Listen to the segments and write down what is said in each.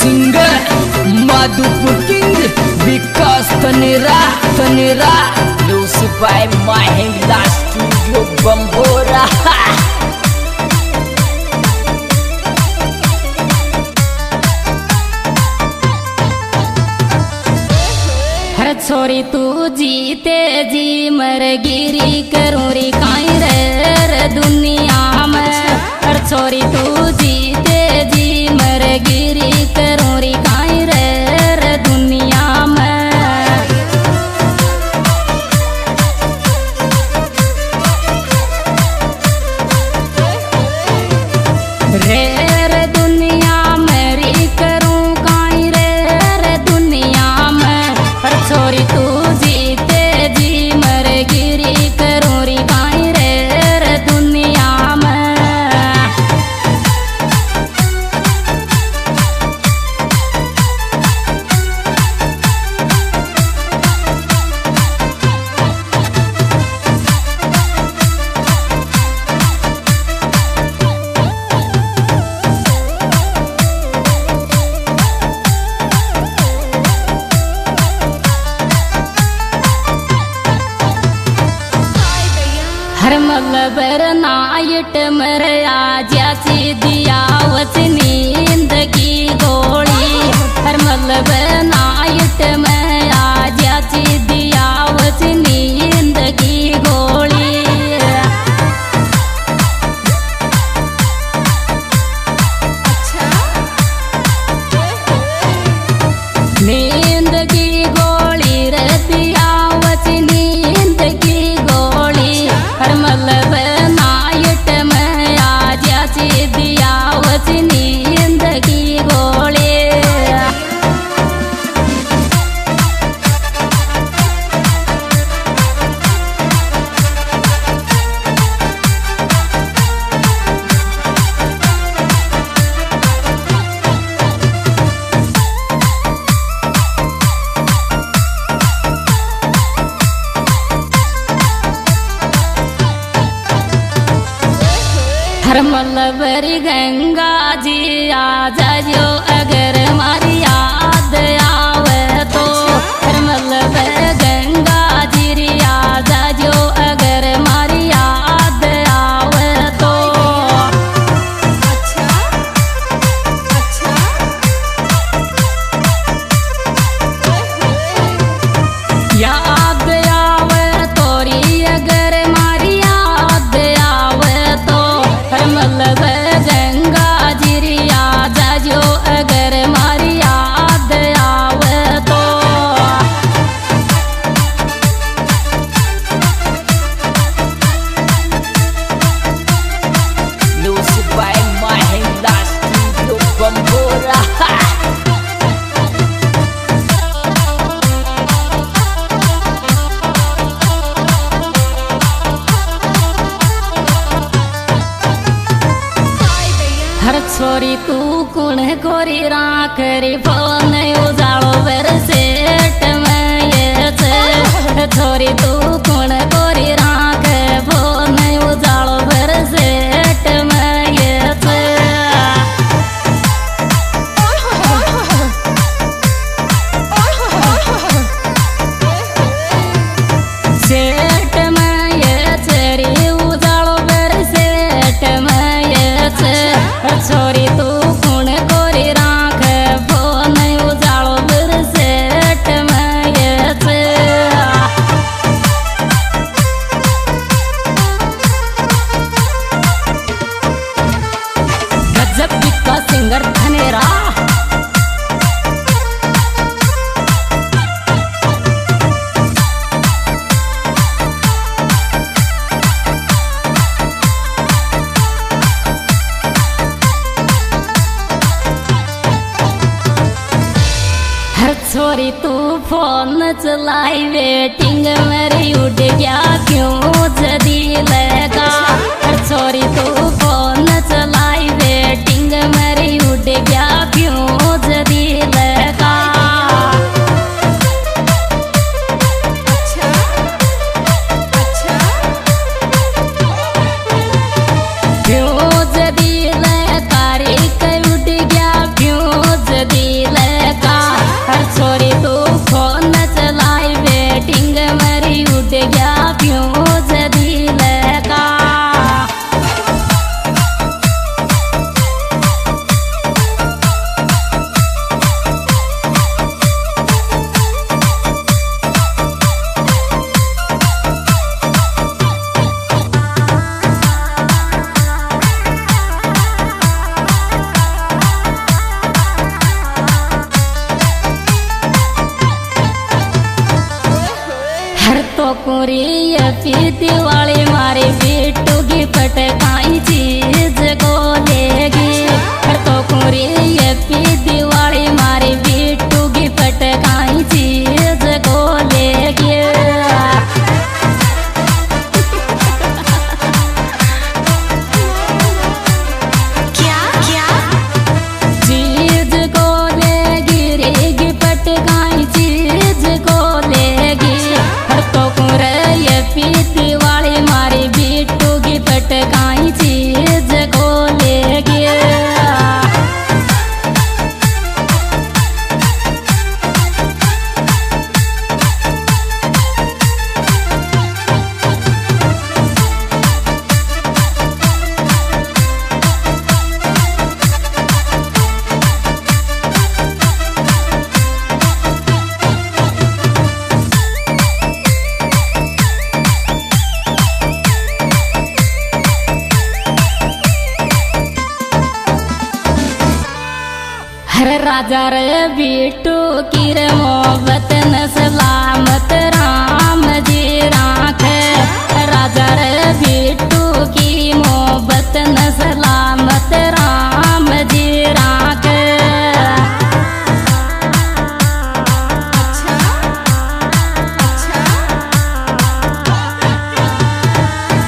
Singer Madhupur king Vikas Tanera music by Mahindra studio Bambora. हर छोरी तू जीते जी मर गिरी करूँ री काई रे दुनिया में। हर छोरी तू जीते जी मर गिरी करूँ री काई रे दुनिया में। रे दुनिया में री करूँ काई रे दुनिया में। हर छोरी तू जीते जी मर गिरी करूँ री काई रे दुनिया में। हर मलबर नाइट मर आज्याची दिया वच नींद की गोली। हर मलबर नाइट में आज्याची दिया वच नींद की गोली। नींद की गोली रे दिया वच नींद की गोली। हर मतलब नाइट में आज्याची दिया वच नींद की गोली। हर मलबरी गंगा जी आ जायो अगर मारी याद आवे तो। हर मलबर गंगा जी री आ जायो अगर मारी याद आवे तो। याद आवे तोरी अगर मारी याद आवे तो। हर मतलब गंगा जी री आ जायो अगर मारी याद आवे तो। Music by Mahindra studio Bambora. हर छोरी तू कुण कोरी राख री फोन उजाड़ो बर सेट में ये छे। छोरी तू कुण कोरी राख फोन उजाड़ो बर सेट में ये छे। सेट में ये छेरी उजाड़ो बर सेट में ये छे। छोरी तू कुण कोरी राख फोन उजाड़ो बर सेट में ये छे। गजब विकास सिंगर धनेरा। हर छोरी तू फोन चलाई वेटिंग मेरी उड़ गया क्यों जदी लगा। हर छोरी तू फोन चलाई वेटिंग मेरी उड़ गया क्यों जदी लगा। क्यों जदी लगा रे उड़ गया क्यों जदी टोकुरी ये पीती वाली मारी बिट्टू की पटकाई चीज को लेगी। टोकुरी ये पीती वाली मारी बिट्टू की पटकाई चीज को लेगी। क्या क्या चीज को लेगी रेगी पटकाई चीज को लेगी। टोकुर ये पीती वाली मारी बिट्टू की पटकाई चीज को लेगी। हर राजा रे बिट्टू की रे मोहब्बत न सलामत राम जी राखे। राजा रे बिट्टू की मोहब्बत न सलामत राम जी राखे। अच्छा अच्छा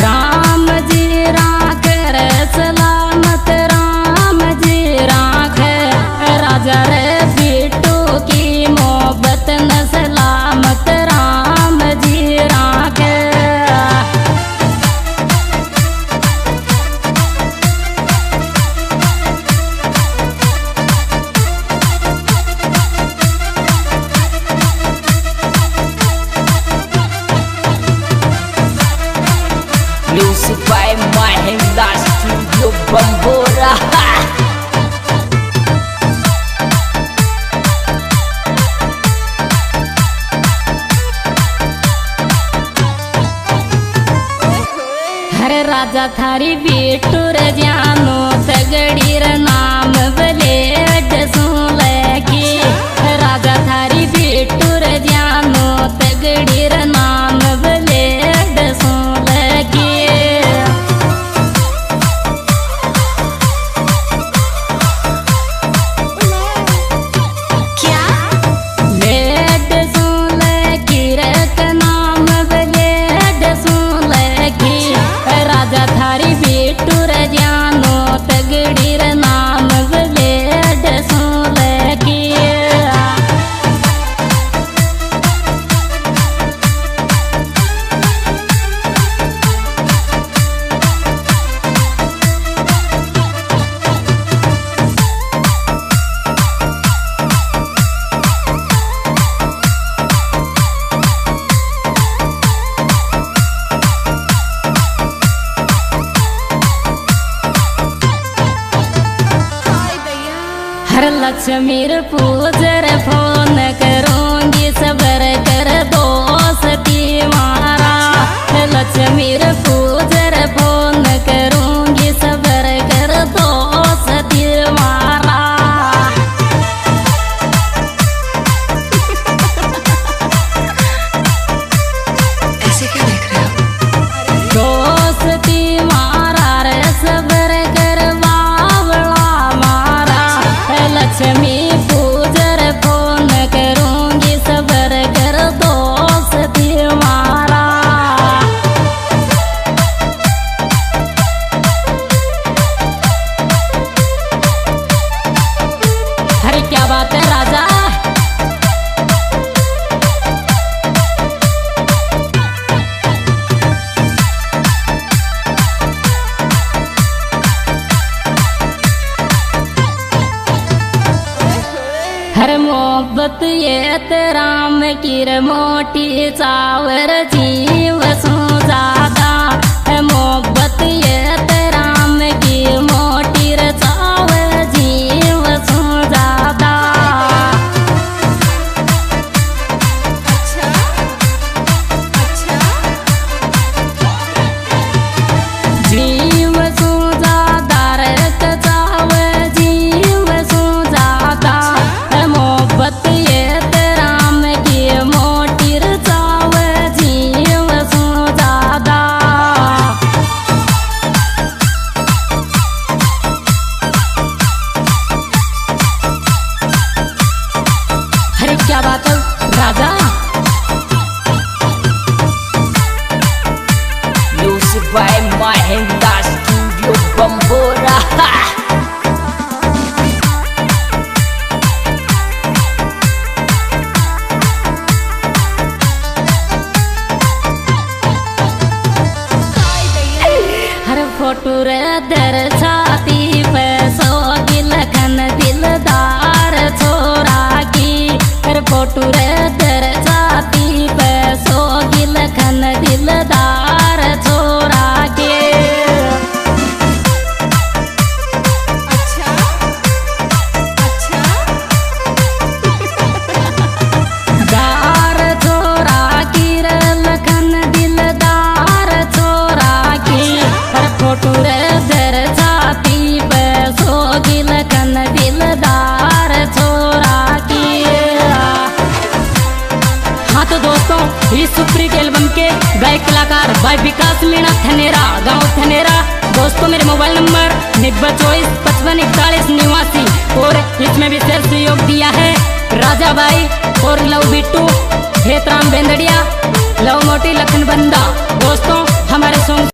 राम जी राखे रे सलामत राम जी राखे। राजा रे बिट्टू की मोहब्बत न सलामत राम जी राखे। Music by Mahinda Studio Bambora. हरे राजा थारी बिट्टू रे जानो तगड़ी रे नाम ब्लेड सुन लेगी। राजा थारी बिट्टू रे जानो तगड़ी रे नाम ब्लेड सुन लेगी। क्या ब्लेड सुन लेगी रे का नाम ब्लेड सुन लेगी। राजा थारी बिट्टू रे जानो तगड़ी रे नाम ब्लेड सुन लेगी। हाय भैया हर लक्ष्मी रे पूजर फोन करूंगी सबर कर दोस्ती मारा। लक्ष्मी रे पूजर फोन करूंगी सबर कर दोस्ती मारा। ऐसे क्या देख रहे हो? दोस्ती मारा रे सबर कर बावला मारा। लक्ष्मी पूजर फोन करूंगी सबर कर दोस्ती मारा। अरे क्या बात है राजा। हर मोहब्बत ये राम की रे मोटी चावर जीव सो ज्यादा। मोहब्बत ये राम की मोटी रे चावर जीव सो ज्यादा। अच्छा अच्छा जीव सो ज्यादा रे चावर जीव सो ज्यादा। मोहब्बत ये राम की मोटी रे चावर जीव राजा Music by Mahinda Studio Bambora. Har photo रे दर छाती पे सोगी लखन दिलदार छोरा की। हर फोटो रे दर छाती पे सोगी लखन दिलदार छोरा की। अच्छा अच्छा दार छोरा की रे लखन दिलदार छोरा की। हर फोटो रे दर छाती पे सोगी लखन दिलदार छोरा की। हाँ तो दोस्तों, इस सुप्रीत एल्बम के गायक कलाकार भाई विकास मीणा थनेरा, गांव थनेरा। दोस्तों मेरे मोबाइल नंबर 90245541 और इसमें विशेष सहयोग दिया है राजा भाई और लव बिट्टू, हेतराम बेंदड़िया, लव मोटी लखन बंदा। दोस्तों हमारे सॉन्ग